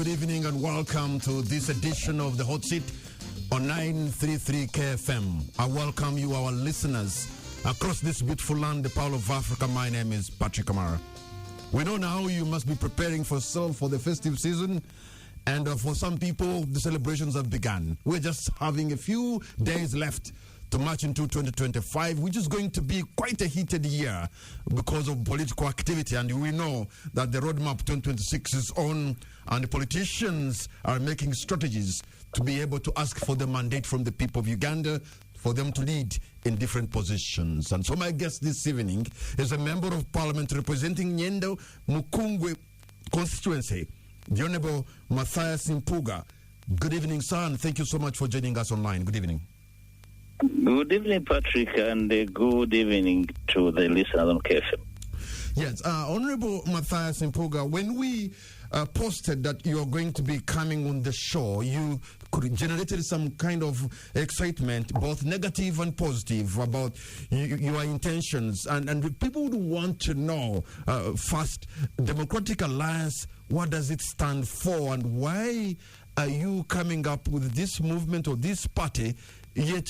evening and welcome to this edition of the Hotseat on 933 KFM. I welcome you, our listeners, across this beautiful land, the Pearl of Africa. My name is Patrick Amara. We know now you must be preparing for yourself for the festive season, and for some people, the celebrations have begun. We're just having a few days left to march into 2025, which is going to be quite a heated year because of political activity. And we know that the roadmap 2026 is on, and the politicians are making strategies to be able to ask for the mandate from the people of Uganda for them to lead in different positions. And so my guest this evening is a member of parliament representing Nyendo Mukungwe constituency, the Honorable Matthias Mpuuga. Good evening, sir, and thank you so much for joining us online. Good evening. Good evening, Patrick, and good evening to the listeners on KFM. Yes, Honorable Matthias Mpuuga, when we posted that you are going to be coming on the show, you generated some kind of excitement, both negative and positive, about your intentions. And people would want to know, first, Democratic Alliance, what does it stand for, and why are you coming up with this movement or this party, yet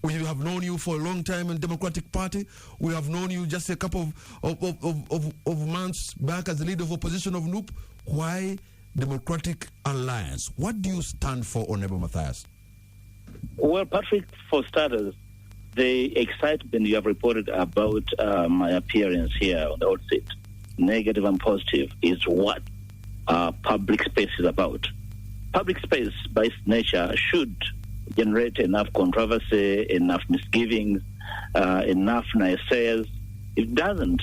we have known you for a long time in Democratic Party. We have known you just a couple of months back as the leader of opposition of NUP. Why Democratic Alliance? What do you stand for, Honorable Matthias? Well, Patrick, for starters, the excitement you have reported about my appearance here on the Hotseat, negative and positive, is what public space is about. Public space, by its nature, should generate enough controversy, enough misgivings, enough naysayers. If it doesn't,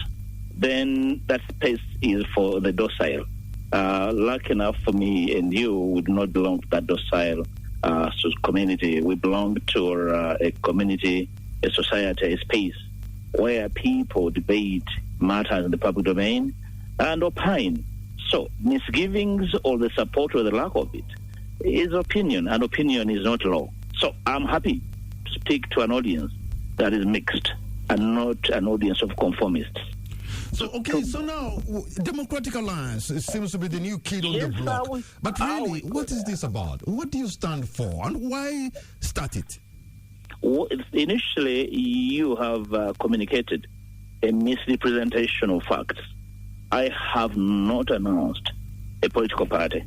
then that space is for the docile. Lucky enough for me and you, we do not belong to that docile community. We belong to a community, a society, a space where people debate matters in the public domain and opine. So misgivings or the support or the lack of it is opinion, and opinion is not law. So I'm happy to speak to an audience that is mixed and not an audience of conformists. So now Democratic Alliance seems to be the new kid on the block. But really, what is this about? What do you stand for, and why start it? Well, initially, you have communicated a misrepresentation of facts. I have not announced a political party.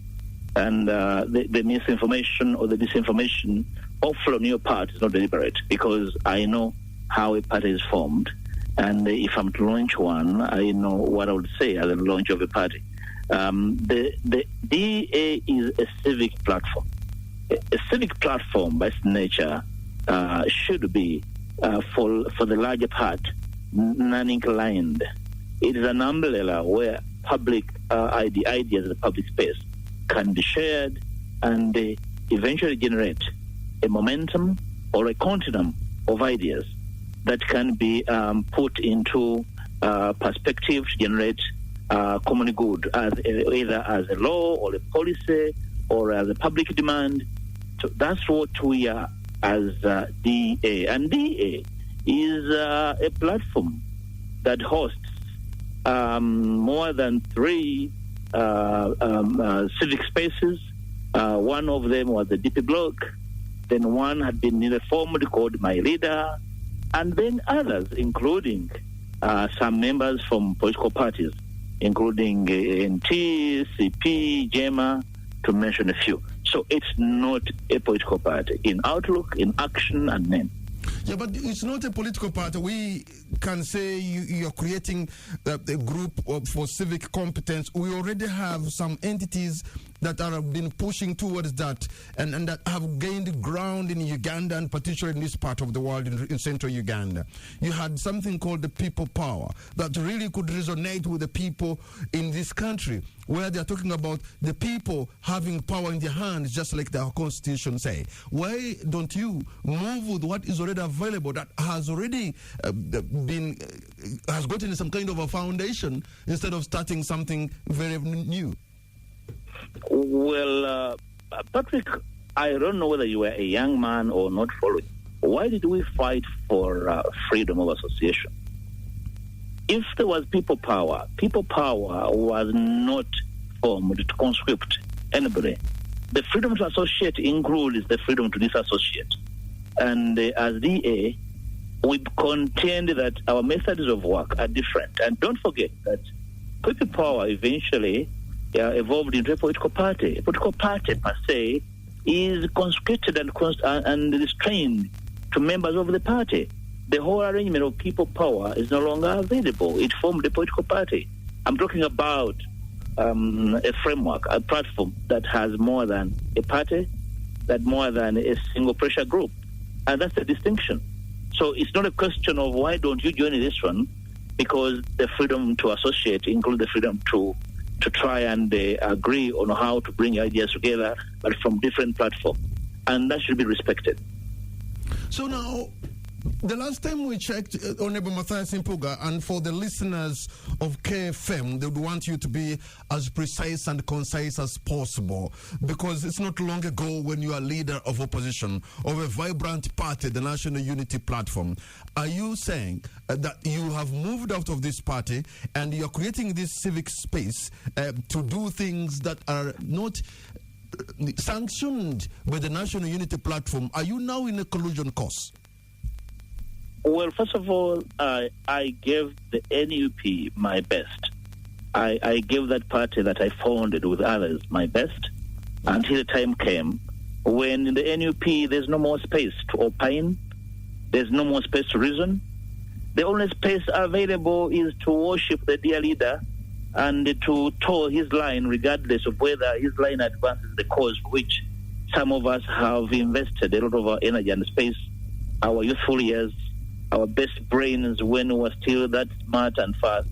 And the misinformation or the disinformation, hopefully on your part, is not deliberate, because I know how a party is formed. And if I'm to launch one, I know what I would say at the launch of a party. The DA is a civic platform. A civic platform, by its nature, should be, for the larger part, non-inclined. It is an umbrella where public ideas in the public space can be shared and eventually generate a momentum or a continuum of ideas that can be put into perspective to generate common good, either as a law or a policy or as a public demand. So that's what we are as DA. And DA is a platform that hosts more than 3 civic spaces. One of them was the DP block. Then one had been formed called My Leader. And then others, including some members from political parties, including NT, CP, JEMA, to mention a few. So it's not a political party in outlook, in action, and name. Yeah, but it's not a political party. We can say you're creating a group for civic competence. We already have some entities that have been pushing towards that and that have gained ground in Uganda, and particularly in this part of the world, in central Uganda. You had something called the People Power that really could resonate with the people in this country, where they're talking about the people having power in their hands, just like the Constitution say. Why don't you move with what is already available, that has already has gotten some kind of a foundation, instead of starting something very new? Well, Patrick, I don't know whether you were a young man or not following. Why did we fight for freedom of association? If there was people power was not formed to conscript anybody. The freedom to associate includes the freedom to disassociate. And as DA, we contend that our methods of work are different. And don't forget that people power eventually evolved into a political party. A political party, per se, is conscripted and restrained to members of the party. The whole arrangement of people power is no longer available. It formed a political party. I'm talking about a framework, a platform that has more than a party, that more than a single pressure group. And that's the distinction. So it's not a question of why don't you join this one, because the freedom to associate includes the freedom to try and agree on how to bring ideas together, but from different platforms. And that should be respected. So now, the last time we checked, Honorable Matthias Mpuuga, and for the listeners of KFM, they would want you to be as precise and concise as possible, because it's not long ago when you are leader of opposition of a vibrant party, the National Unity Platform. Are you saying that you have moved out of this party and you're creating this civic space to do things that are not sanctioned by the National Unity Platform? Are you now in a collusion course? Well, first of all, I gave the NUP my best. I gave that party that I founded with others my best until the time came when in the NUP there's no more space to opine, there's no more space to reason. The only space available is to worship the dear leader and to toe his line regardless of whether his line advances the cause for which some of us have invested a lot of our energy and space, our youthful years, our best brains when we were still that smart and fast.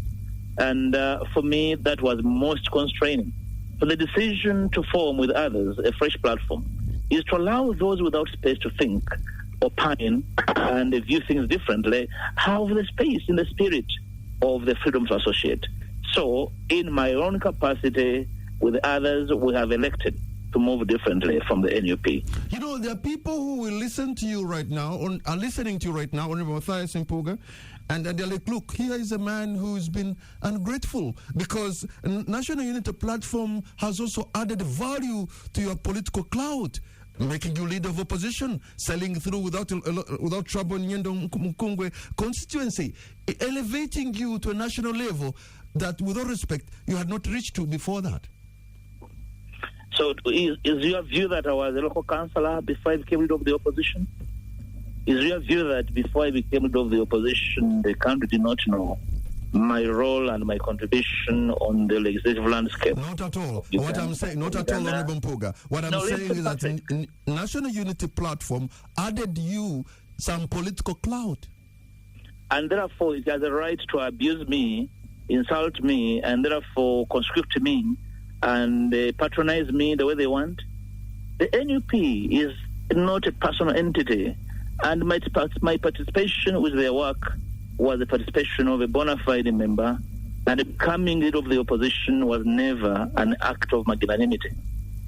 And for me, that was most constraining. So the decision to form with others a fresh platform is to allow those without space to think, opine, and view things differently, have the space in the spirit of the freedom to associate. So in my own capacity with others, we have elected to move differently from the NUP. You know, there are people who will listen to you right now, are listening to you right now, Honorable Matthias Mpuuga, and they're like, look, here is a man who's been ungrateful because National Unity Platform has also added value to your political clout, making you leader of opposition, selling through without trouble in Nyendo Mkungwe constituency, elevating you to a national level that, with all respect, you had not reached to before that. So is your view that I was a local councillor before I became leader of the opposition? Is your view that before I became leader of the opposition, the country did not know my role and my contribution on the legislative landscape? Not at all. What I'm saying, not at all, Honorable Mpuuga. What I'm saying is that National Unity Platform added you some political clout. And therefore, it has a right to abuse me, insult me, and therefore conscript me and patronize me the way they want. The NUP is not a personal entity, and my participation with their work was the participation of a bona fide member, and becoming leader of the opposition was never an act of magnanimity.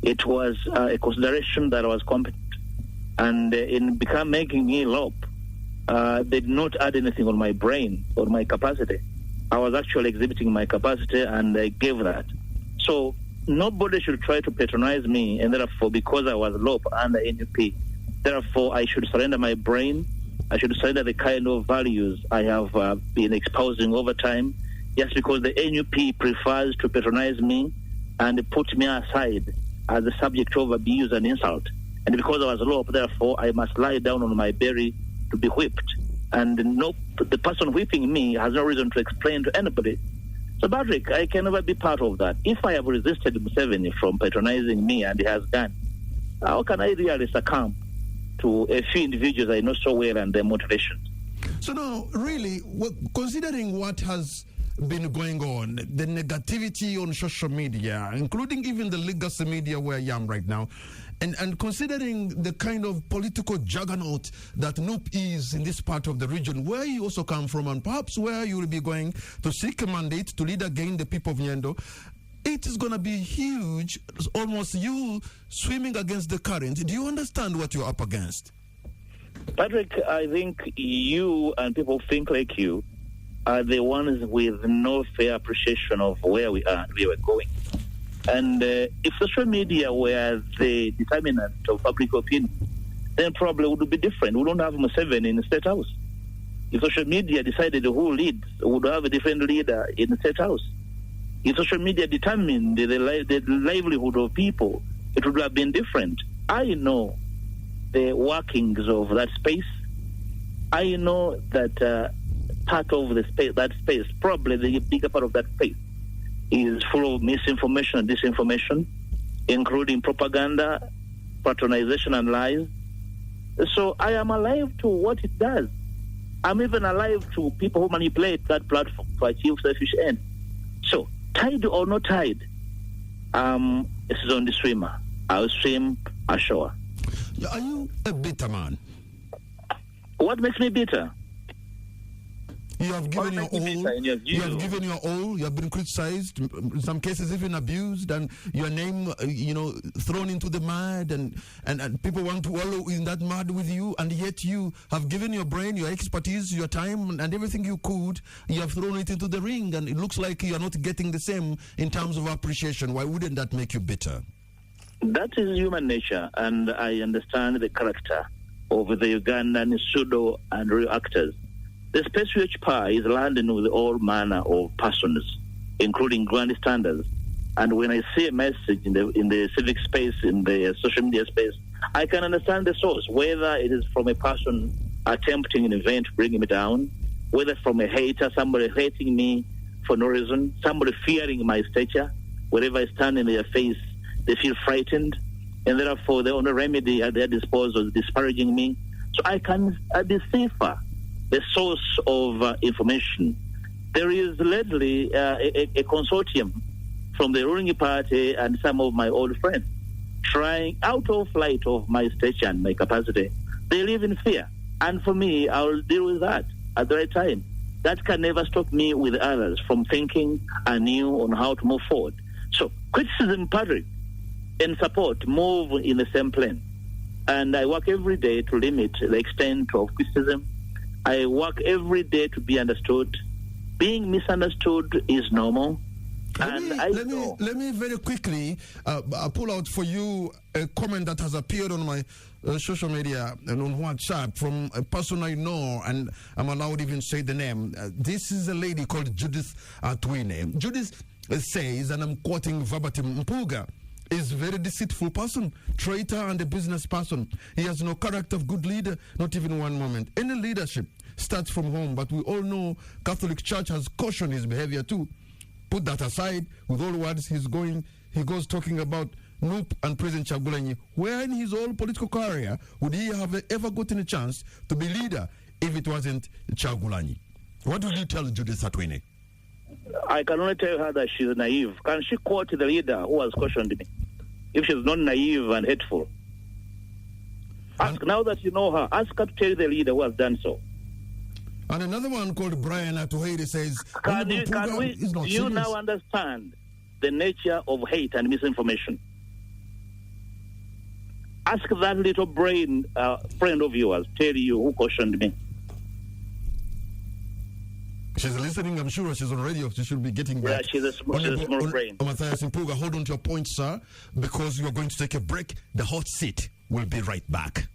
It was a consideration that I was competent, and in making me LOP, they did not add anything on my brain or my capacity. I was actually exhibiting my capacity, and I gave that. So nobody should try to patronize me, and therefore, because I was LOP under NUP, therefore I should surrender my brain. I should surrender the kind of values I have been espousing over time, just because the NUP prefers to patronize me and put me aside as a subject of abuse and insult. And because I was LOP, therefore, I must lie down on my belly to be whipped. And the person whipping me has no reason to explain to anybody. So, Patrick, I can never be part of that. If I have resisted Museveni from patronizing me, and he has done, how can I really succumb to a few individuals I know so well and their motivations? So now, really, considering what has been going on, the negativity on social media, including even the legacy media where I am right now, and considering the kind of political juggernaut that NUP is in this part of the region, where you also come from, and perhaps where you will be going to seek a mandate to lead again the people of Nyendo, it is going to be huge, almost you swimming against the current. Do you understand what you're up against? Patrick, I think you and people think like you are the ones with no fair appreciation of where we are and where we're going. And if social media were the determinant of public opinion, then probably it would be different. We don't have Museveni in the State House. If social media decided who leads, we would have a different leader in the State House. If social media determined the livelihood of people, it would have been different. I know the workings of that space. I know that part of the space, that space, probably the bigger part of that space, is full of misinformation and disinformation, including propaganda, patronization, and lies. So I am alive to what it does. I'm even alive to people who manipulate that platform to achieve selfish ends. So, tide or not tide, this is on the swimmer. I'll swim ashore. Are you a bitter man? What makes me bitter? You have given your all. You have given your all. You have been criticized, in some cases even abused, and your name, thrown into the mud, and people want to wallow in that mud with you, and yet you have given your brain, your expertise, your time, and everything you could. You have thrown it into the ring, and it looks like you are not getting the same in terms of appreciation. Why wouldn't that make you bitter? That is human nature, and I understand the character of the Ugandan pseudo and real actors. The space which power is landing with all manner of persons, including grand standards. And when I see a message in the civic space, in the social media space, I can understand the source, whether it is from a person attempting an event to bring me down, whether from a hater, somebody hating me for no reason, somebody fearing my stature. Wherever I stand in their face, they feel frightened, and therefore the only remedy at their disposal is disparaging me. So I can decipher the source of information. There is lately a consortium from the ruling party and some of my old friends trying, out of light of my stature and my capacity, they live in fear. And for me, I'll deal with that at the right time. That can never stop me with others from thinking anew on how to move forward. So criticism, Patrick, and support move in the same plane. And I work every day to limit the extent of criticism. I work every day to be understood. Being misunderstood is normal. Let me very quickly pull out for you a comment that has appeared on my social media and on WhatsApp from a person I know, and I'm allowed to even say the name. This is a lady called Judith Atwine. Judith says, and I'm quoting verbatim, Mpuuga is a very deceitful person, traitor and a business person. He has no character of good leader, not even one moment. Any leadership starts from home, but we all know Catholic Church has cautioned his behavior too. Put that aside, with all words he goes talking about Noop and President Kyagulanyi. Where in his whole political career would he have ever gotten a chance to be leader if it wasn't Kyagulanyi? What would you tell Judith Atwine? I can only tell her that she's naive. Can she quote the leader who has cautioned me? If she's not naive and hateful. Now that you know her, ask her to tell the leader who has done so. And another one called Brian Atuhaide says, do you now understand the nature of hate and misinformation? Ask that little brain friend of yours, tell you who cautioned me. She's listening, I'm sure she's on radio. She should be getting back. Yeah, she's a small brain. Matthias Mpuuga, hold on to your point, sir, because you are going to take a break. The hot seat will be right back.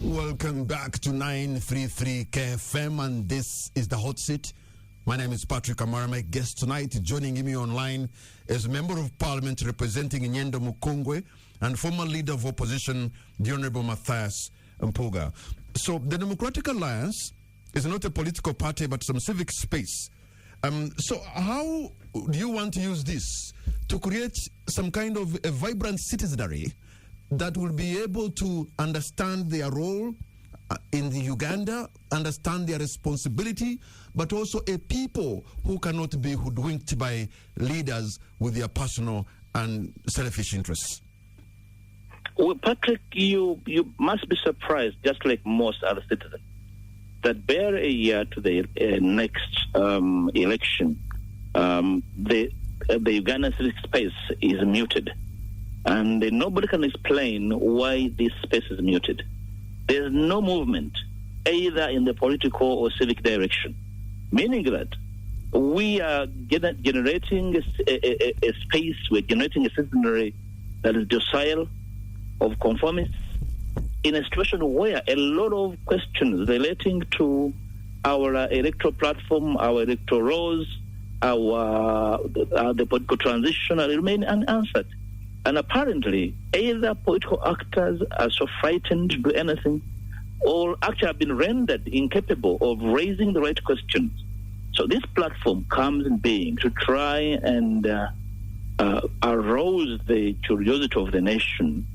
Welcome back to 933 KFM, and this is the hot seat. My name is Patrick Amara. My guest tonight, joining me online, is Member of Parliament representing Nyendo Mukungwe and former Leader of Opposition, the Honorable Matthias Mpuuga. So the Democratic Alliance is not a political party, but some civic space. So how do you want to use this to create some kind of a vibrant citizenry that will be able to understand their role in the Uganda, understand their responsibility, but also a people who cannot be hoodwinked by leaders with their personal and selfish interests? Well, Patrick, you must be surprised, just like most other citizens, that bare a year to the next election, the Ugandan civic space is muted. And nobody can explain why this space is muted. There's no movement, either in the political or civic direction, meaning that we are generating a space, we're generating a citizenry that is docile, of conformists, in a situation where a lot of questions relating to our electoral platform, our electoral roles, the political transition remain unanswered. And apparently, either political actors are so frightened to do anything, or actually have been rendered incapable of raising the right questions. So this platform comes in being to try and arouse the curiosity of the nation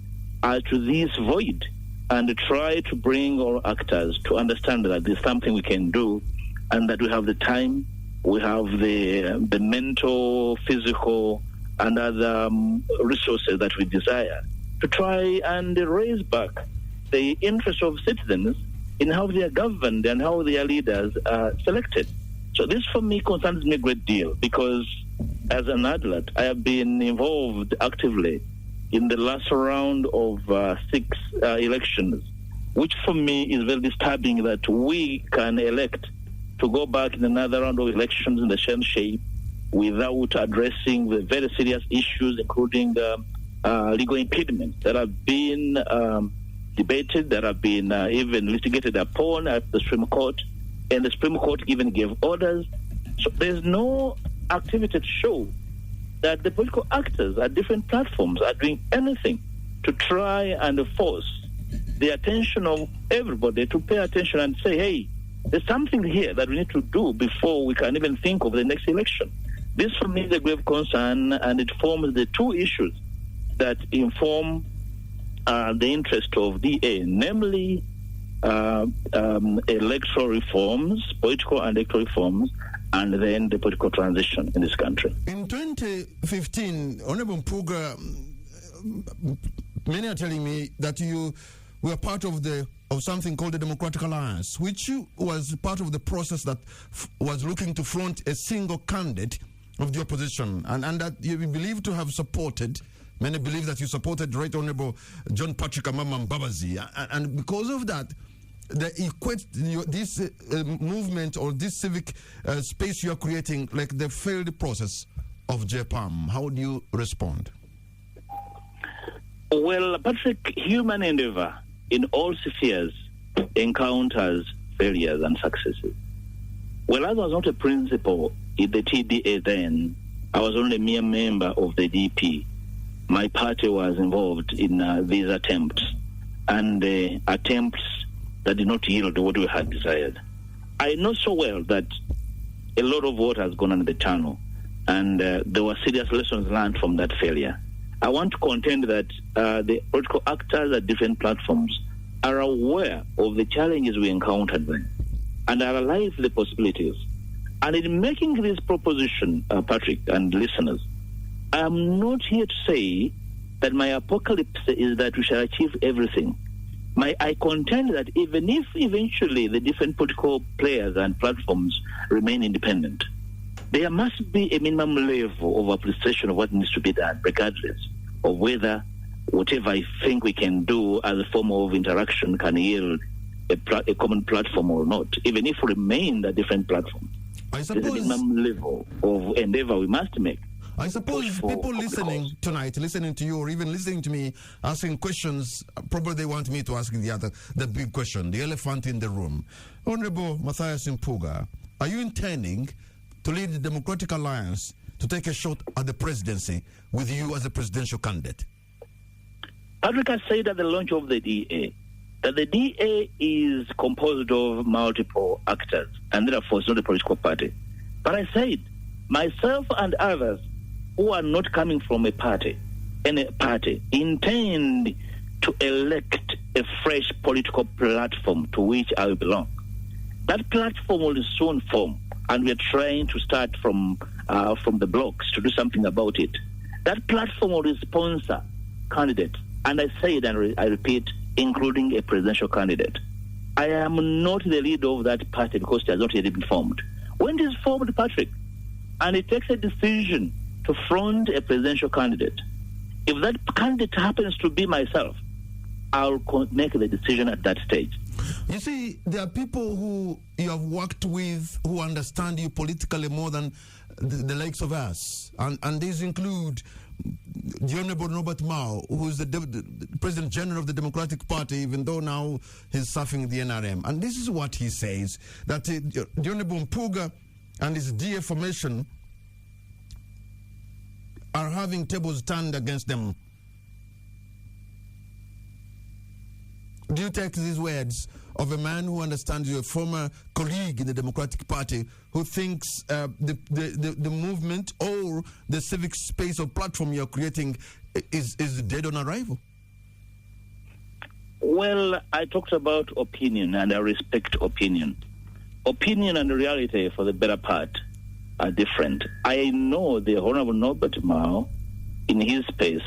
to this void, and try to bring all actors to understand that there's something we can do, and that we have the time, we have the mental, physical, and other resources that we desire to try and raise back the interest of citizens in how they are governed and how their leaders are selected. So this, for me, concerns me a great deal, because as an adult, I have been involved actively in the last round of 6 elections, which for me is very disturbing, that we can elect to go back in another round of elections in the same shape without addressing the very serious issues, including legal impediments that have been debated, that have been even litigated upon at the Supreme Court, and the Supreme Court even gave orders. So there's no activity to show that the political actors at different platforms are doing anything to try and force the attention of everybody to pay attention and say, hey, there's something here that we need to do before we can even think of the next election. This, for me, is a grave concern, and it forms the 2 issues that inform the interest of DA, namely electoral reforms, political and electoral reforms, and then the political transition in this country. In 2015, Honorable Mpuuga, many are telling me that you were part of something called the Democratic Alliance, which was part of the process that was looking to front a single candidate of the opposition, and that you believe to have supported. Many believe that you supported Right Honorable John Patrick Amama Mbabazi, and because of that, they equate this movement or this civic space you are creating like the failed process of JPAM. How do you respond? Well, Patrick, human endeavor in all spheres encounters failures and successes. Well, I was not a principal in the TDA then. I was only a mere member of the DP. My party was involved in these attempts, and attempts that did not yield what we had desired. I know so well that a lot of water has gone under the tunnel, and there were serious lessons learned from that failure. I want to contend that the political actors at different platforms are aware of the challenges we encountered then, and are alive to the possibilities. And in making this proposition, Patrick and listeners, I am not here to say that my apocalypse is that we shall achieve everything. I contend that even if eventually the different political players and platforms remain independent, there must be a minimum level of appreciation of what needs to be done, regardless of whether whatever I think we can do as a form of interaction can yield a common platform or not, even if we remain the different platforms. There's a minimum level of endeavor we must make. I suppose people listening tonight, listening to you, or even listening to me asking questions, probably they want me to ask the big question, the elephant in the room. Honorable Matthias Mpuuga, are you intending to lead the Democratic Alliance to take a shot at the presidency with you as a presidential candidate? Patrick has said at the launch of the DA that the DA is composed of multiple actors, and therefore it's not a political party. But I said, myself and others who are not coming from any party, intend to elect a fresh political platform to which I belong. That platform will soon form, and we're trying to start from the blocks to do something about it. That platform will sponsor candidates, and I say it and I repeat, including a presidential candidate. I am not the leader of that party because it has not yet been formed. When it is formed, Patrick, and it takes a decision to front a presidential candidate, if that candidate happens to be myself, I'll make the decision at that stage. You see, there are people who you have worked with who understand you politically more than the likes of us. And these include the Honorable Robert Mao, who is the President General of the Democratic Party, even though now he's serving the NRM. And this is what he says, that the Honorable Mpuuga and his DA formation are having tables turned against them. Do you take these words of a man who understands you, a former colleague in the Democratic Party, who thinks the movement or the civic space or platform you're creating is dead on arrival? Well, I talked about opinion, and I respect opinion. Opinion and reality, for the better part, are different. I know the Honorable Norbert Mao, in his space,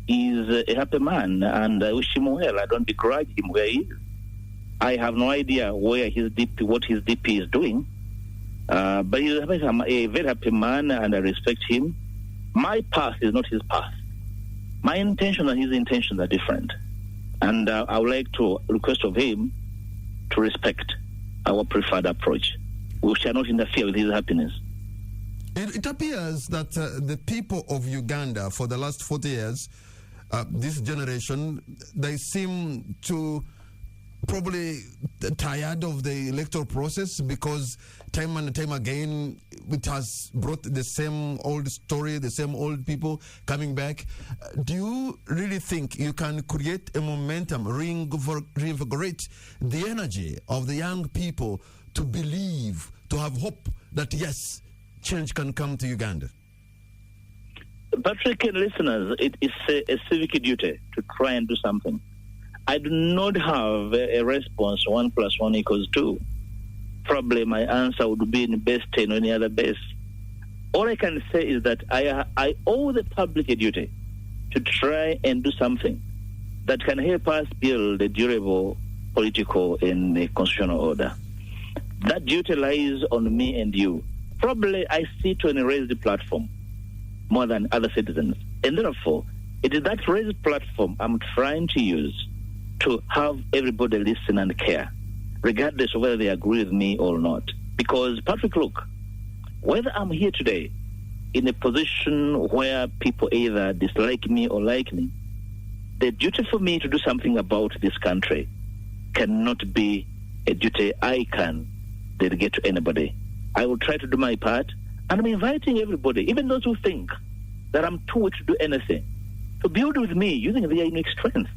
is a happy man, and I wish him well. I don't begrudge him where he is. I have no idea what his DP is doing, but he's a very happy man, and I respect him. My path is not his path. My intention and his intentions are different, and I would like to request of him to respect our preferred approach. We shall not interfere with his happiness. It appears that the people of Uganda, for the last 40 years, this generation, they seem to probably tired of the electoral process, because time and time again it has brought the same old story, the same old people coming back. Do you really think you can create a momentum, reinvigorate the energy of the young people to believe, to have hope that yes, change can come to Uganda? Patrick and listeners, it is a civic duty to try and do something. I do not have a response 1 + 1 = 2. Probably my answer would be in base 10 or any other base. All I can say is that I owe the public a duty to try and do something that can help us build a durable political and constitutional order. That duty lies on me and you. Probably I sit on a raised platform more than other citizens. And therefore, it is that raised platform I'm trying to use to have everybody listen and care, regardless of whether they agree with me or not. Because, Patrick, look, whether I'm here today in a position where people either dislike me or like me, the duty for me to do something about this country cannot be a duty I can delegate to anybody. I will try to do my part, and I'm inviting everybody, even those who think that I'm too weak to do anything, to build with me using their unique strength.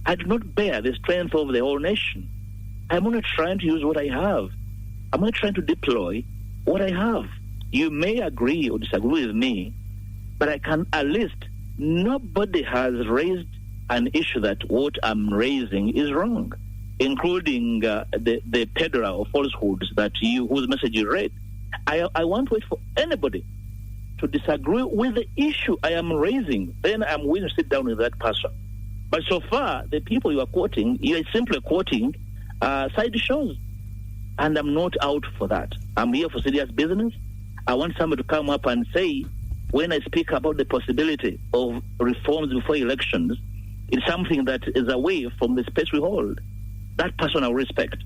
I do not bear the strength of the whole nation. I'm only trying to use what I have. I'm only trying to deploy what I have. You may agree or disagree with me, but I can at least, nobody has raised an issue that what I'm raising is wrong, including the peddler of falsehoods whose message you read. I won't wait for anybody to disagree with the issue I am raising. Then I'm willing to sit down with that person. But so far, the people you are quoting, you are simply quoting side shows. And I'm not out for that. I'm here for serious business. I want somebody to come up and say, when I speak about the possibility of reforms before elections, it's something that is away from the space we hold. That person I respect.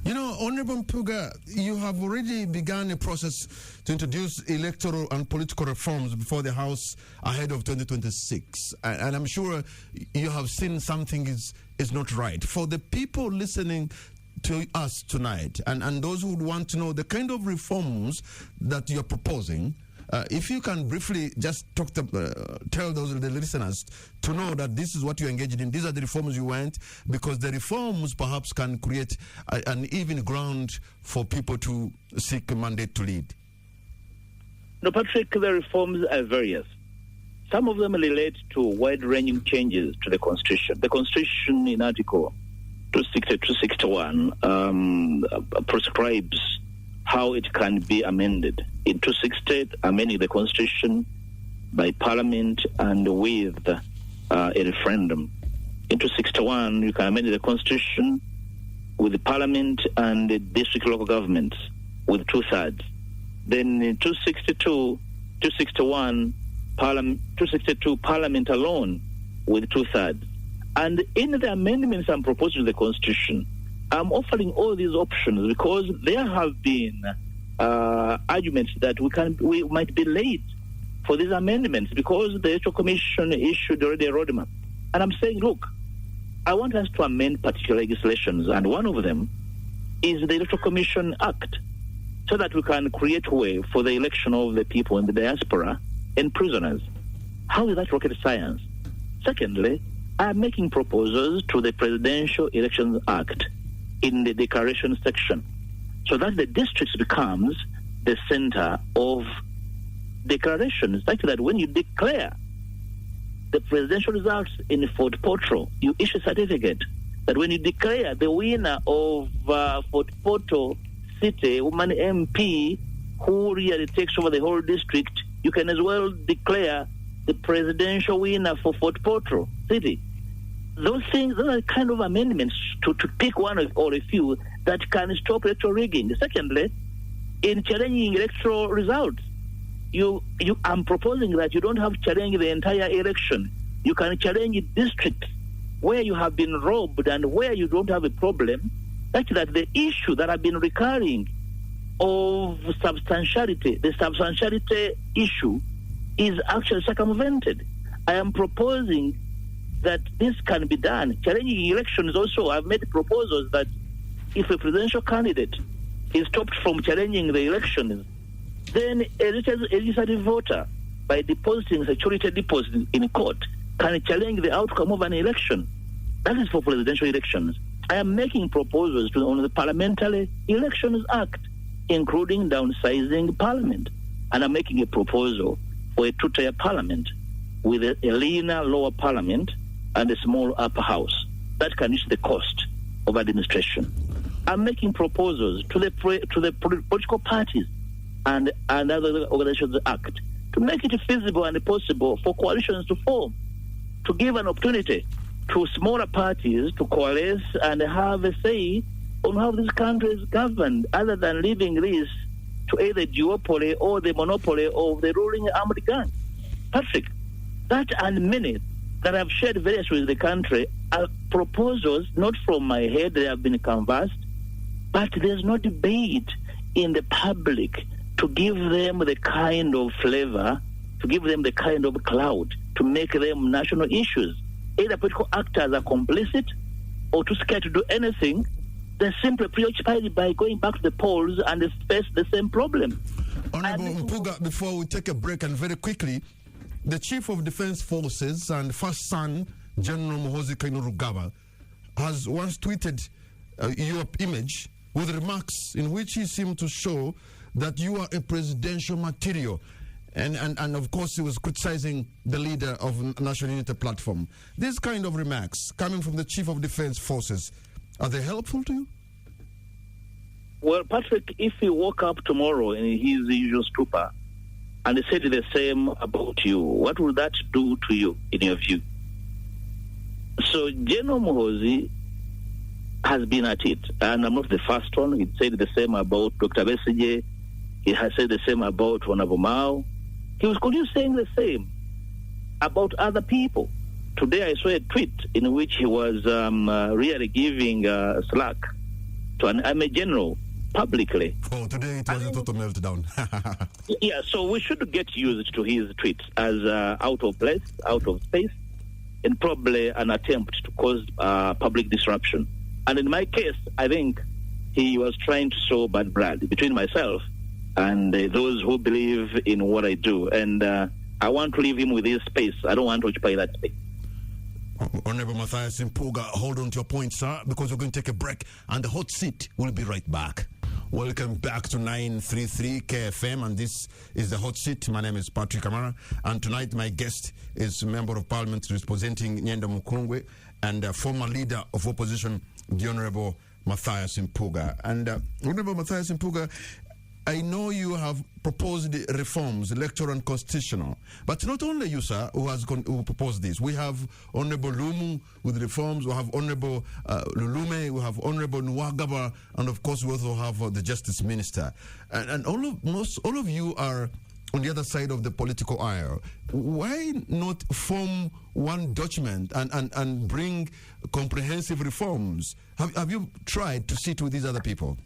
You know, Honorable Mpuuga, you have already begun a process to introduce electoral and political reforms before the House ahead of 2026. And I'm sure you have seen something is not right. For the people listening to us tonight and those who would want to know the kind of reforms that you're proposing, if you can briefly just tell the listeners to know that this is what you're engaged in, these are the reforms you want, because the reforms perhaps can create an even ground for people to seek a mandate to lead. No, Patrick, the reforms are various. Some of them relate to wide-ranging changes to the Constitution. The Constitution in Article 260-261 prescribes how it can be amended. In 260, amending the Constitution by Parliament and with a referendum. In 261, you can amend the Constitution with the Parliament and the district local governments with 2/3. Then in 262, Parliament alone with 2/3. And in the amendments I'm proposing to the Constitution, I'm offering all these options because there have been arguments that we might be late for these amendments because the Electoral Commission issued already a roadmap. And I'm saying, look, I want us to amend particular legislations, and one of them is the Electoral Commission Act, so that we can create a way for the election of the people in the diaspora and prisoners. How is that rocket science? Secondly, I'm making proposals to the Presidential Elections Act in the declaration section, so that the districts becomes the center of declarations, such that when you declare the presidential results in Fort Portal, you issue a certificate that when you declare the winner of Fort Portal City, woman MP, who really takes over the whole district, you can as well declare the presidential winner for Fort Portal City. Those things, those are kind of amendments to pick one or a few that can stop electoral rigging. Secondly, in challenging electoral results, I'm proposing that you don't have to challenge the entire election. You can challenge districts where you have been robbed and where you don't have a problem, such that the issue that have been recurring of substantiality, the substantiality issue, is actually circumvented. I am proposing that this can be done. Challenging elections also, I've made proposals that if a presidential candidate is stopped from challenging the elections, then a legislative voter, by depositing security deposit in court, can challenge the outcome of an election. That is for presidential elections. I am making proposals on the Parliamentary Elections Act, including downsizing Parliament. And I'm making a proposal for a two-tier Parliament with a leaner lower Parliament and a small upper house. That can reduce the cost of administration. I'm making proposals to the political parties and other organizations act to make it feasible and possible for coalitions to form, to give an opportunity to smaller parties to coalesce and have a say on how this country is governed, other than leaving this to either duopoly or the monopoly of the ruling armed gang. Patrick, that and many that I've shared various with the country are proposals not from my head, they have been canvassed, but there's no debate in the public to give them the kind of flavor, to give them the kind of clout, to make them national issues. Either political actors are complicit or too scared to do anything. They're simply preoccupied by going back to the polls and face the same problem. Honorable Mpuuga, before we take a break, and very quickly, the Chief of Defense Forces and first son, General Muhoozi Kainerugaba, has once tweeted your image with remarks in which he seemed to show that you are a presidential material. And of course, he was criticizing the leader of National Unity Platform. These kind of remarks coming from the Chief of Defense Forces, are they helpful to you? Well, Patrick, if he woke up tomorrow in his usual stupor and he said the same about you, what would that do to you, in your view? So General Muhoozi has been at it, and I'm not the first one. He said the same about Dr. Besigye. He has said the same about Honorable Mao. He was continuing saying the same about other people. Today I saw a tweet in which he was really giving slack to an army general publicly. Oh, today it was a total meltdown. Yeah, so we should get used to his tweets as out of place, out of space, and probably an attempt to cause public disruption. And in my case, I think he was trying to sow bad blood between myself and those who believe in what I do. And I want to leave him with his space. I don't want to occupy that space. Honorable Matthias Mpuuga, hold on to your point, sir, because we're going to take a break, and the hot seat will be right back. Welcome back to 933 KFM, and this is the hot seat. My name is Patrick Kamara, and tonight my guest is Member of Parliament representing Nyenda Mukungwe and former leader of opposition, the Honorable Matthias Mpuuga. And Honorable Matthias Mpuuga, I know you have proposed reforms, electoral and constitutional, but not only you, sir, who proposed this. We have Honorable Lumu with reforms, we have Honorable Lulume, we have Honorable Nwagaba, and of course we also have the Justice Minister. And all of you are on the other side of the political aisle. Why not form one document and bring comprehensive reforms? Have you tried to sit with these other people?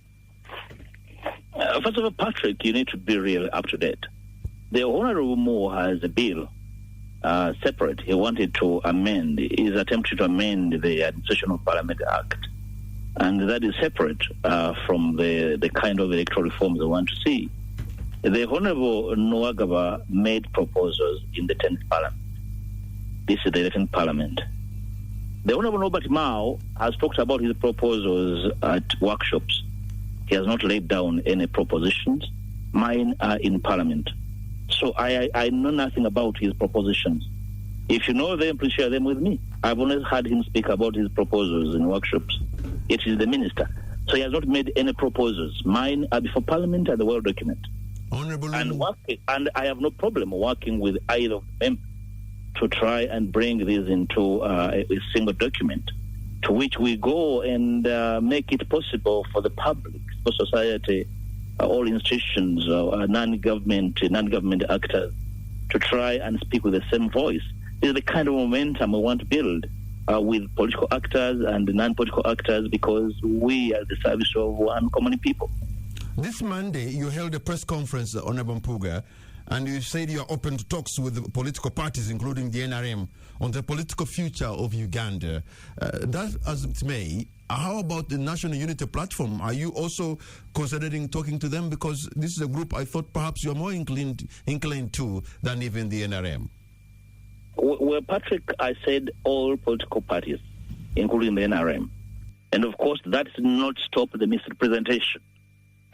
First of all, Patrick, you need to be really up to date. The Honorable Moore has a bill separate. He wanted to amend, he's attempting to amend the Administration of Parliament Act. And that is separate from the kind of electoral reforms they want to see. The Honorable Nwagaba made proposals in the 10th Parliament. This is the 11th Parliament. The Honorable Norbert Mao has talked about his proposals at workshops. He has not laid down any propositions. Mine are in Parliament. So I know nothing about his propositions. If you know them, please share them with me. I've only heard him speak about his proposals in workshops. It is the minister. So he has not made any proposals. Mine are before Parliament and the World document. Honorable, and I have no problem working with either of them to try and bring this into a single document to which we go and make it possible for the public, for society, all institutions, non-government actors to try and speak with the same voice. This is the kind of momentum we want to build with political actors and non-political actors, because we are at the service of one common people. This Monday, you held a press conference, Honorable Mpuuga, and you said you are open to talks with the political parties, including the NRM, on the political future of Uganda. That as it may, how about the National Unity Platform? Are you also considering talking to them? Because this is a group I thought perhaps you are more inclined to than even the NRM. Well, Patrick, I said all political parties, including the NRM. And of course, that did not stop the misrepresentation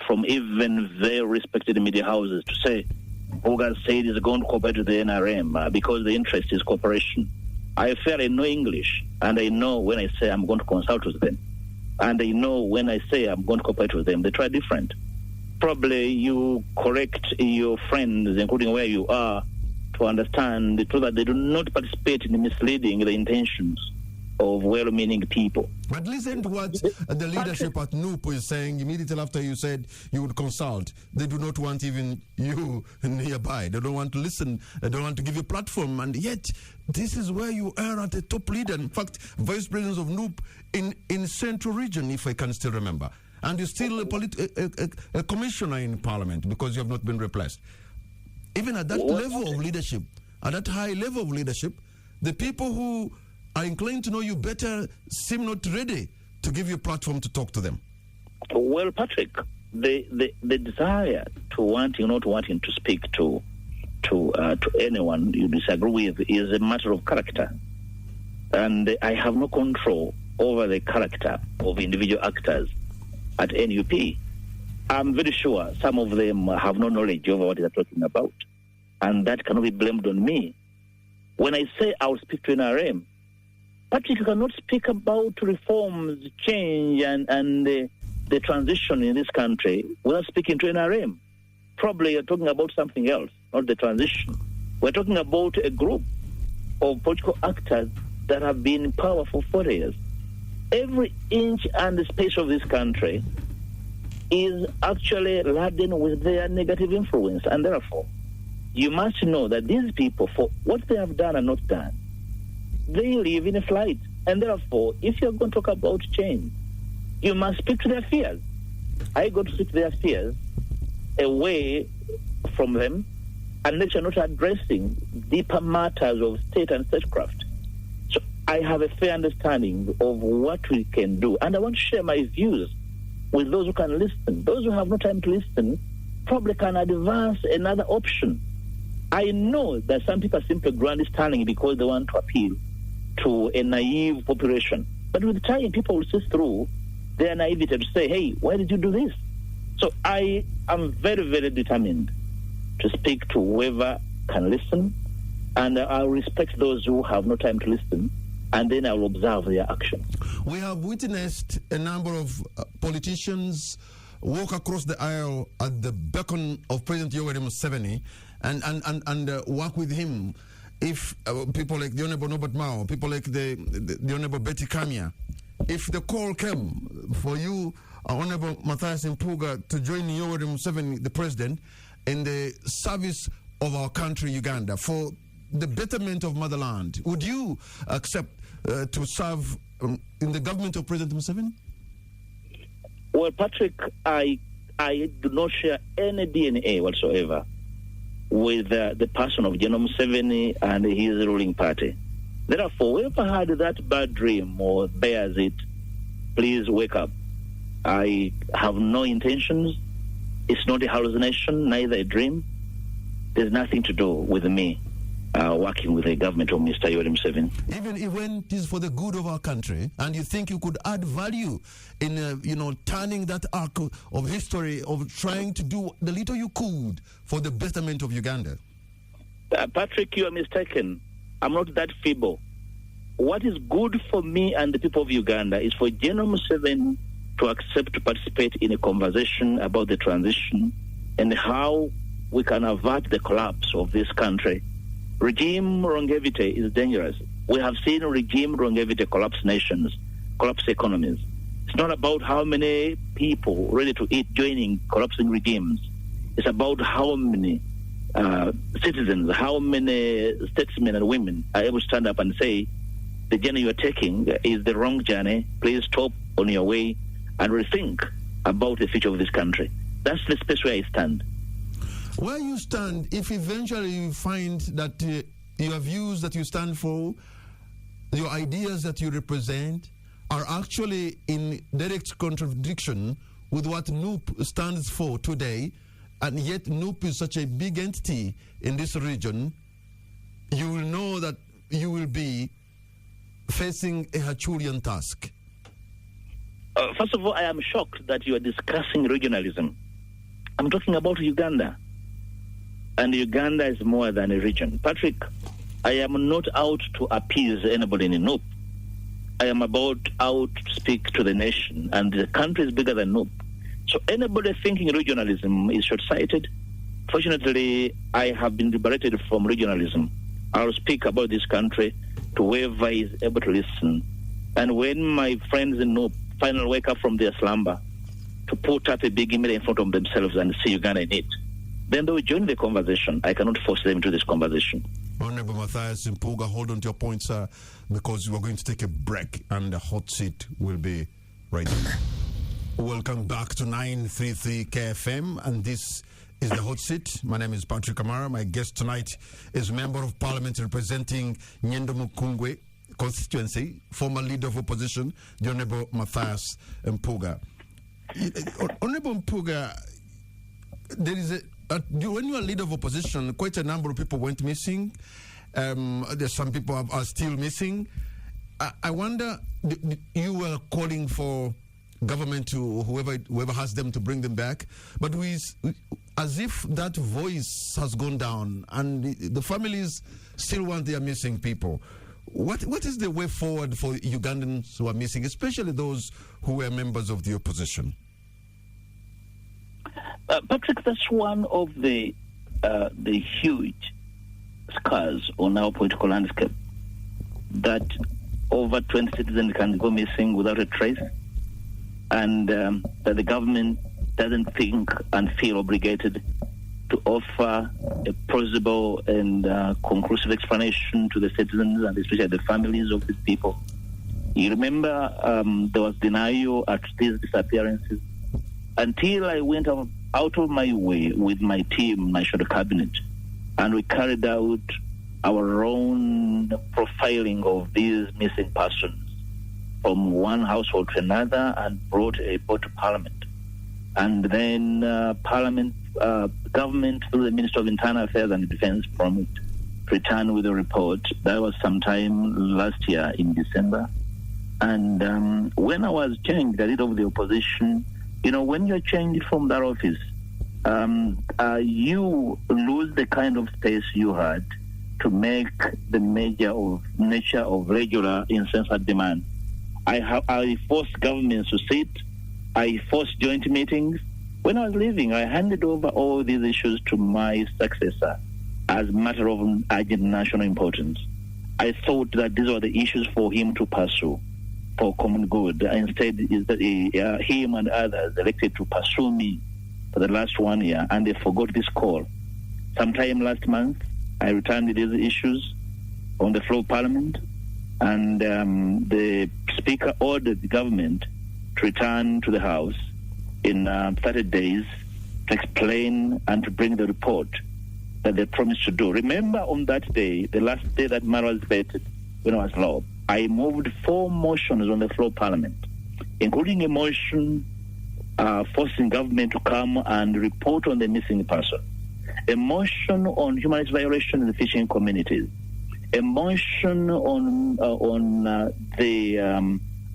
from even very respected media houses to say, Mpuuga said he's going to cooperate with the NRM because the interest is cooperation. I fairly know English, and I know when I say I'm going to consult with them. And I know when I say I'm going to cooperate with them. They try different. Probably you correct your friends, including where you are, to understand that they do not participate in misleading the intentions of well-meaning people. But listen to what the leadership at NUP is saying immediately after you said you would consult. They do not want even you nearby. They don't want to listen. They don't want to give you a platform. And yet, this is where you are at the top leader. In fact, vice president of NUP in Central Region, if I can still remember. And you're still a commissioner in Parliament because you have not been replaced. Even at that level of leadership, at that high level of leadership, the people who are inclined to know you better seem not ready to give you a platform to talk to them. Well, Patrick, the desire to wanting, not wanting to speak to anyone you disagree with is a matter of character. And I have no control over the character of individual actors at NUP. I'm very sure some of them have no knowledge of what they're talking about. And that cannot be blamed on me. When I say I'll speak to NRM, Patrick, you cannot speak about reforms, change, and the transition in this country without speaking to NRM. Probably you're talking about something else, not the transition. We're talking about a group of political actors that have been in power for 40 years. Every inch and space of this country is actually laden with their negative influence, and therefore, you must know that these people, for what they have done and not done, they live in a flight. And therefore, if you're going to talk about change, you must speak to their fears. I go to speak to their fears away from them, unless you're not addressing deeper matters of state and statecraft. So I have a fair understanding of what we can do, and I want to share my views with those who can listen. Those who have no time to listen probably can advance another option. I know that some people are simply grandstanding because they want to appeal to a naive population. But with time, people will see through their naivety to say, hey, why did you do this? So I am very, very determined to speak to whoever can listen, and I'll respect those who have no time to listen, and then I'll observe their action. We have witnessed a number of politicians walk across the aisle at the beckon of President Yoweri Museveni and work with him. If people like the Honorable Norbert Mao, people like the Honorable Betty Kamya, if the call came for you, Honorable Matthias Mpuuga, to join Yoweri Museveni, the president, in the service of our country, Uganda, for the betterment of motherland, would you accept to serve in the government of President Museveni? Well, Patrick, I do not share any DNA whatsoever with the person of General Museveni and his ruling party. Therefore, whoever had that bad dream or bears it, please wake up. I have no intentions. It's not a hallucination, neither a dream. There's nothing to do with me working with the government of Mr. Yoweri Museveni. Even when it is for the good of our country, and you think you could add value in, turning that arc of history of trying to do the little you could for the betterment of Uganda? Patrick, you are mistaken. I'm not that feeble. What is good for me and the people of Uganda is for General Museveni to accept to participate in a conversation about the transition and how we can avert the collapse of this country. Regime longevity is dangerous. We have seen regime longevity collapse nations, collapse economies. It's not about how many people ready to eat joining collapsing regimes. It's about how many citizens, how many statesmen and women are able to stand up and say, the journey you're taking is the wrong journey. Please stop on your way and rethink about the future of this country. That's the space where I stand. Where you stand, if eventually you find that your views that you stand for, your ideas that you represent, are actually in direct contradiction with what NUP stands for today, and yet NUP is such a big entity in this region, you will know that you will be facing a Herculean task. First of all, I am shocked that you are discussing regionalism. I'm talking about Uganda. And Uganda is more than a region. Patrick, I am not out to appease anybody in NUP. I am out to speak to the nation, and the country is bigger than NUP. So anybody thinking regionalism is short-sighted. Fortunately, I have been liberated from regionalism. I'll speak about this country to whoever is able to listen. And when my friends in NUP finally wake up from their slumber to put up a big image in front of themselves and see Uganda in it, then they will join the conversation. I cannot force them into this conversation. Honorable Matthias Mpuuga, hold on to your point, sir, because we're going to take a break and the hot seat will be right there. Welcome back to 933 KFM, and this is the hot seat. My name is Patrick Kamara. My guest tonight is Member of Parliament representing Nyendo Mukungwe constituency, former Leader of Opposition, the Honorable Matthias Mpuuga. Honorable Mpuuga, there is when you are Leader of Opposition, quite a number of people went missing. There's some people are still missing. I wonder, you were calling for government to whoever has them to bring them back, but as if that voice has gone down and the families still want their missing people. What is the way forward for Ugandans who are missing, especially those who were members of the opposition? Patrick, that's one of the huge scars on our political landscape, that over 20 citizens can go missing without a trace, and that the government doesn't think and feel obligated to offer a plausible and conclusive explanation to the citizens and especially the families of these people. You remember there was denial at these disappearances until I went out of my way with my team, my shadow cabinet, and we carried out our own profiling of these missing persons from one household to another and brought a report to Parliament. And then government, through the Minister of Internal Affairs and Defense, promised to return with a report. That was sometime last year in December. And when I was changed, the leader of the opposition, when you're changed from that office, you lose the kind of space you had to make the nature of regular incessant demand. I forced governments to sit. I forced joint meetings. When I was leaving, I handed over all these issues to my successor as a matter of urgent national importance. I thought that these were the issues for him to pursue for common good. Instead, him and others elected to pursue me for the last 1 year, and they forgot this call. Sometime last month, I returned these issues on the floor of Parliament, and the Speaker ordered the government to return to the House in 30 days to explain and to bring the report that they promised to do. Remember, on that day, the last day that Mara was debated when I was law, I moved 4 motions on the floor of Parliament, including a motion forcing government to come and report on the missing person, a motion on human rights violation in the fishing communities, a motion on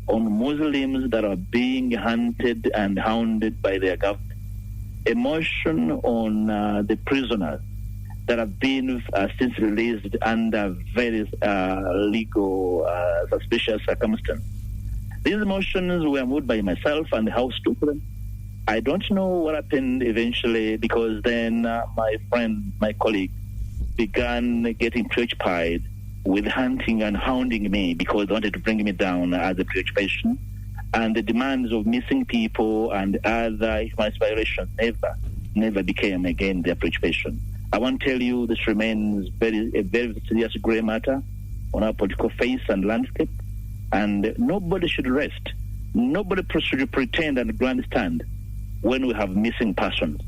Muslims that are being hunted and hounded by their government, a motion on the prisoners that have been since released under various legal suspicious circumstances. These motions were moved by myself, and the House took them. I don't know what happened eventually, because then my friend, my colleague, began getting preoccupied with hunting and hounding me because they wanted to bring me down as a preoccupation. And the demands of missing people and other human rights violations never became again their preoccupation. I want to tell you, this remains a very serious grey matter on our political face and landscape, and nobody should rest. Nobody should pretend and grandstand when we have missing persons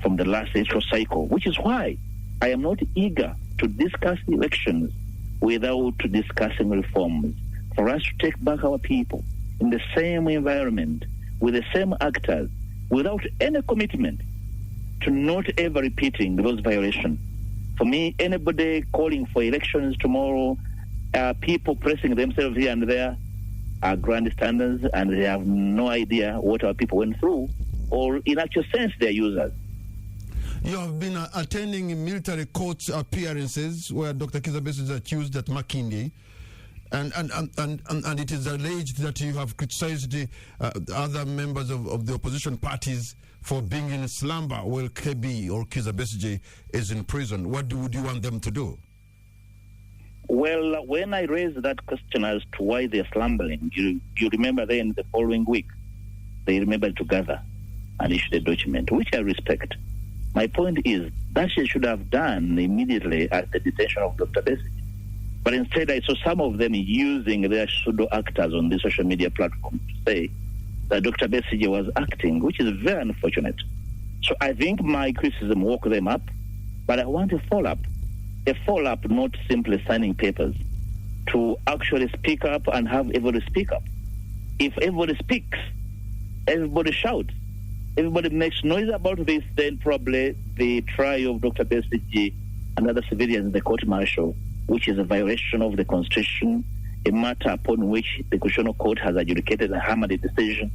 from the last electoral cycle, which is why I am not eager to discuss elections without discussing reforms. For us to take back our people in the same environment, with the same actors, without any commitment to not ever repeating those violations. For me, anybody calling for elections tomorrow, people pressing themselves here and there, are grandstanders, and they have no idea what our people went through, or in actual sense, they're users. You have been attending military court appearances where Dr. Kizza Besigye is accused at Makindye, and it is alleged that you have criticized the other members of the opposition parties for being in slumber while KB or Kizza Besigye is in prison. What would you want them to do? Well, when I raised that question as to why they're slumbering, you remember then the following week, they remembered to gather and issued a document, which I respect. My point is that she should have done immediately at the detention of Dr. Besigye. But instead, I saw some of them using their pseudo actors on the social media platform to say that Dr. Besigye was acting, which is very unfortunate. So I think my criticism woke them up, but I want a follow-up. A follow-up, not simply signing papers, to actually speak up and have everybody speak up. If everybody speaks, everybody shouts, everybody makes noise about this, then probably the trial of Dr. Besigye and other civilians in the court-martial, which is a violation of the Constitution, a matter upon which the Constitutional Court has adjudicated and hammered a decision,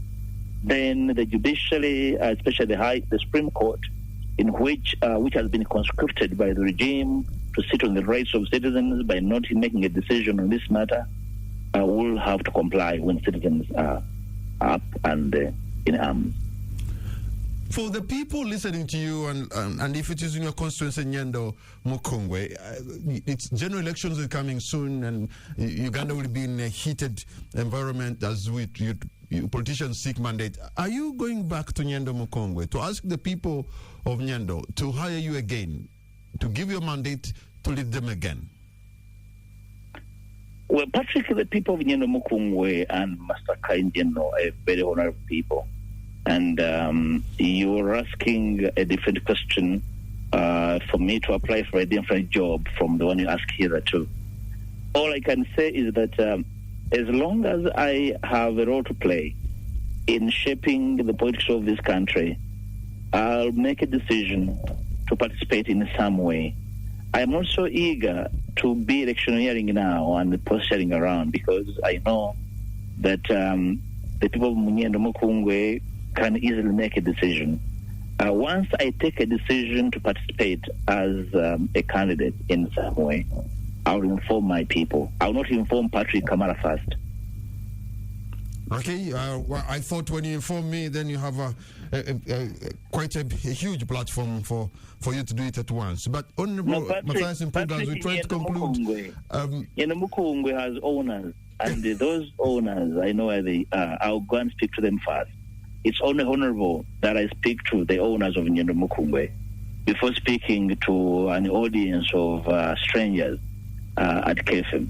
then the judiciary, especially the Supreme Court, in which has been conscripted by the regime to sit on the rights of citizens by not making a decision on this matter, will have to comply when citizens are up and in arms. For the people listening to you, and if it is in your constituency, Nyendo Mukungwe, it's general elections are coming soon, and Uganda will be in a heated environment as you politicians seek mandate. Are you going back to Nyendo Mukungwe to ask the people of Nyendo to hire you again, to give you a mandate to lead them again? Well, Patrick, the people of Nyendo Mukungwe and Master Kainjeno are very honorable people. And you're asking a different question for me to apply for a different job from the one you asked here too. All I can say is that as long as I have a role to play in shaping the politics of this country, I'll make a decision to participate in some way. I am not so eager to be electioneering now and posturing around, because I know that the people of Nyendo Mukungwe can easily make a decision. Once I take a decision to participate as a candidate in some way, I'll inform my people. I'll not inform Patrick Kamara first. Okay, well, I thought when you inform me, then you have quite a huge platform for you to do it at once. But Honorable Matthias Mpuuga, as we try to conclude... Mukungwe has owners, and those owners, I know where they are. I'll go and speak to them first. It's only honorable that I speak to the owners of Nyendo Mukungwe. before speaking to an audience of strangers at KFM.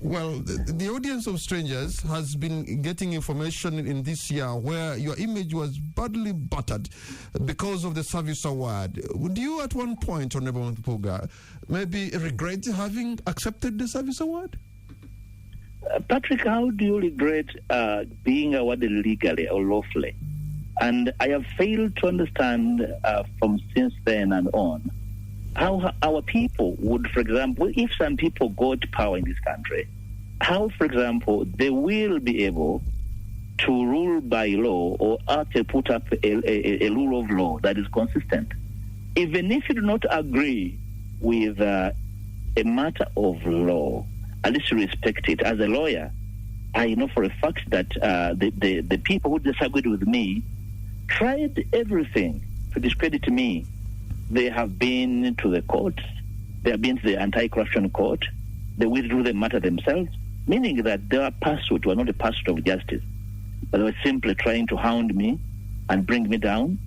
Well, the audience of strangers has been getting information in this year where your image was badly battered because of the service award. Would you at one point, Honorable Mpuuga, maybe regret having accepted the service award? Patrick, how do you regret being awarded legally or lawfully? And I have failed to understand from since then and on how our people would, for example, if some people got power in this country, how, for example, they will be able to rule by law or actually put up a rule of law that is consistent. Even if you do not agree with a matter of law, at least respect it. As a lawyer, I know for a fact that the people who disagreed with me tried everything to discredit me. They have been to the courts. They have been to the anti-corruption court. They withdrew the matter themselves, meaning that their pursuit was not a pursuit of justice, but they were simply trying to hound me and bring me down.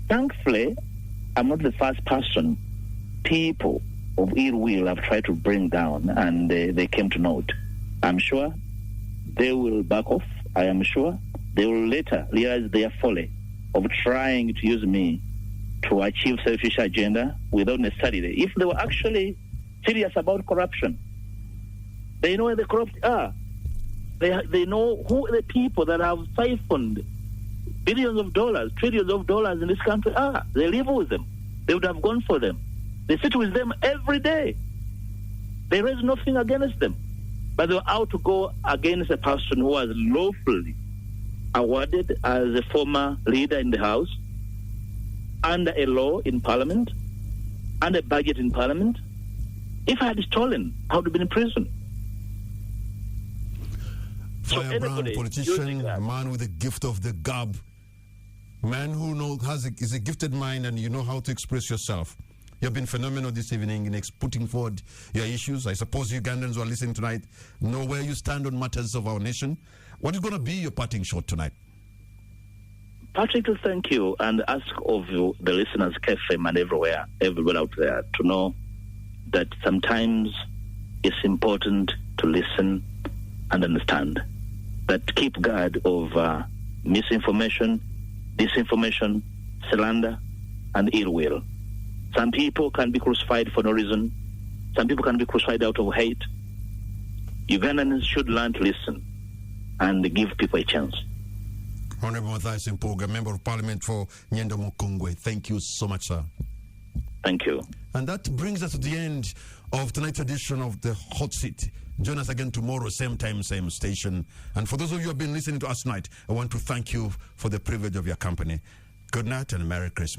Thankfully, I'm not the first person people of ill will have tried to bring down, and they came to naught. I'm sure they will back off. I am sure they will later realize their folly of trying to use me to achieve selfish agenda without necessarily. If they were actually serious about corruption, they know where the corrupt are. They know who the people that have siphoned billions of dollars, trillions of dollars in this country are. They live with them. They would have gone for them. They sit with them every day. They raise nothing against them. But they were out to go against a person who was lawfully awarded as a former leader in the House, under a law in Parliament, under a budget in Parliament. If I had stolen, I would have been in prison. Firebrand politician, a man with the gift of the gab, man who is a gifted mind, and you know how to express yourself. You have been phenomenal this evening in putting forward your issues. I suppose Ugandans who are listening tonight know where you stand on matters of our nation. What is going to be your parting shot tonight? Patrick, to thank you and ask of you, the listeners, KFM and everywhere out there, to know that sometimes it's important to listen and understand. That keep guard of misinformation, disinformation, slander, and ill will. Some people can be crucified for no reason. Some people can be crucified out of hate. Ugandans should learn to listen and give people a chance. Honorable Matthias Mpuuga, Member of Parliament for Nyendo Mukungwe. Thank you so much, sir. Thank you. And that brings us to the end of tonight's edition of the Hot Seat. Join us again tomorrow, same time, same station. And for those of you who have been listening to us tonight, I want to thank you for the privilege of your company. Good night and Merry Christmas.